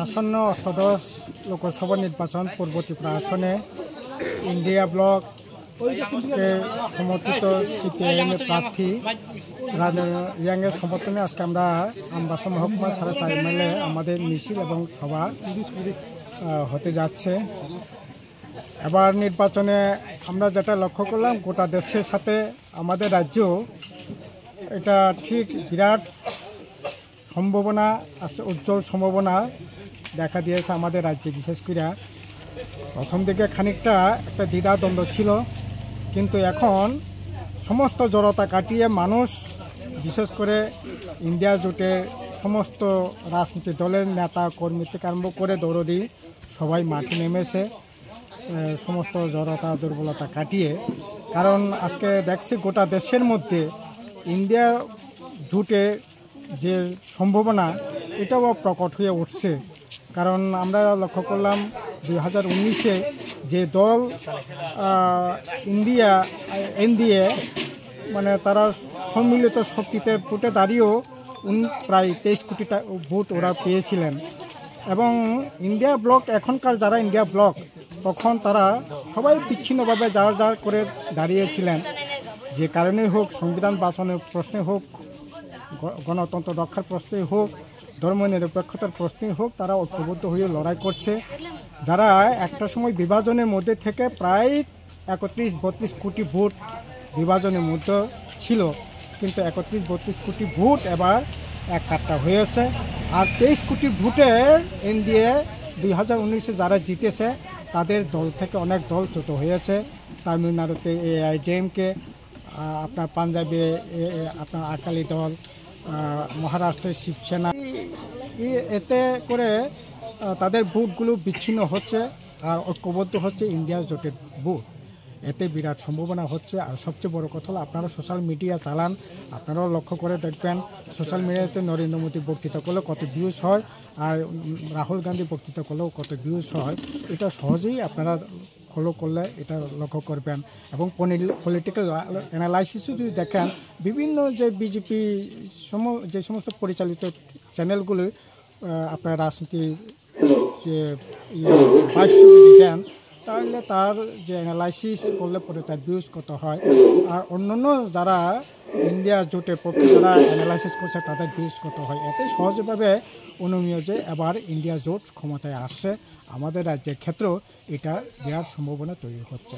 আসন্ন অষ্টাদশ লোকসভা নির্বাচন পূর্ব ত্রিপুরা আসনে ইন্ডিয়া ব্লক সমর্থিত সিপিআইএম প্রার্থী রিয়াংয়ের সমর্থনে আজকে আমরা আমবাসা মহকুমা 4.5 মাইলে আমাদের মিছিল এবং সভা হতে যাচ্ছে। এবার নির্বাচনে আমরা যেটা লক্ষ্য করলাম, গোটা দেশের সাথে আমাদের রাজ্য এটা ঠিক বিরাট সম্ভাবনা আছে, উজ্জ্বল সম্ভাবনা দেখা দিয়েছে আমাদের রাজ্যে। বিশেষ করে প্রথম দিকে খানিকটা একটা দ্বিধাদ্বন্দ্ব ছিল, কিন্তু এখন সমস্ত জড়তা কাটিয়ে মানুষ, বিশেষ করে ইন্ডিয়া জোটের সমস্ত রাজনৈতিক দলের নেতা কর্মী থেকে আরম্ভ করে দৌড়ি সবাই মাঠে নেমেছে সমস্ত জড়তা দুর্বলতা কাটিয়ে। কারণ আজকে দেখছি গোটা দেশের মধ্যে ইন্ডিয়া জোটের যে সম্ভাবনা এটাও প্রকট হয়ে উঠছে। কারণ আমরা লক্ষ্য করলাম 2019-এ যে দল এনডিএ মানে তারা সম্মিলিত শক্তিতে ভোটে দাঁড়িয়েও প্রায় 23 কোটি ভোট ওরা পেয়েছিলেন। এবং ইন্ডিয়া ব্লক এখনকার যারা ইন্ডিয়া ব্লক, তখন তারা সবাই বিচ্ছিন্নভাবে যার করে দাঁড়িয়েছিলেন। যে কারণেই হোক, সংবিধান বাঁচানোর প্রশ্নে হোক, গণতন্ত্র রক্ষার প্রশ্নে হোক, ধর্মনিরপেক্ষতার প্রশ্নে হোক, তারা ঐক্যবদ্ধ হয়ে লড়াই করছে। যারা একটা সময় বিভাজনের মধ্যে থেকে প্রায় 31-32 কোটি ভোট বিভাজনের মধ্যে ছিল, কিন্তু 31-32 কোটি ভোট এবার এক কাট্টা হয়েছে। আর 23 কোটি ভোটে এনডিএ 2019-এ যারা জিতেছে তাদের দল থেকে অনেক দল ছোট হয়েছে। তামিলনাড়ুতে AIADMK, আপনার পাঞ্জাবে আপনার আকালি দল, মহারাষ্ট্রের শিবসেনা, এতে করে তাদের ভোটগুলো বিচ্ছিন্ন হচ্ছে আর ঐক্যবদ্ধ হচ্ছে ইন্ডিয়া জোটের ভোট। এতে বিরাট সম্ভাবনা হচ্ছে। আর সবচেয়ে বড় কথা হলো, আপনারা সোশ্যাল মিডিয়া চালান, আপনারাও লক্ষ্য করে দেখবেন সোশ্যাল মিডিয়াতে নরেন্দ্র মোদী বক্তৃতা করলেও কত ভিউজ হয়, আর রাহুল গান্ধী বক্তৃতা করলেও কত ভিউজ হয়। এটা সহজেই আপনারা ফলো করলে এটা লক্ষ্য করবেন। এবং পলিটিক্যাল অ্যানালাইসিসও যদি দেখেন, বিভিন্ন যে বিজেপি যে সমস্ত পরিচালিত চ্যানেলগুলি আপনার রাজনীতি যে ভাষ্য যদি দেন, তাহলে তার যে অ্যানালাইসিস করলে পরে তার ভিউজ কত হয়। আর অন্যান্য যারা ইন্ডিয়া জোটের পক্ষে যারা অ্যানালাইসিস করছে তাদের ভিউজ কত হয়। এতে সহজভাবে অনুমেয় যে এবার ইন্ডিয়া জোট ক্ষমতায় আসছে। আমাদের রাজ্যের ক্ষেত্রেও এটা বিরাট সম্ভাবনা তৈরি হচ্ছে।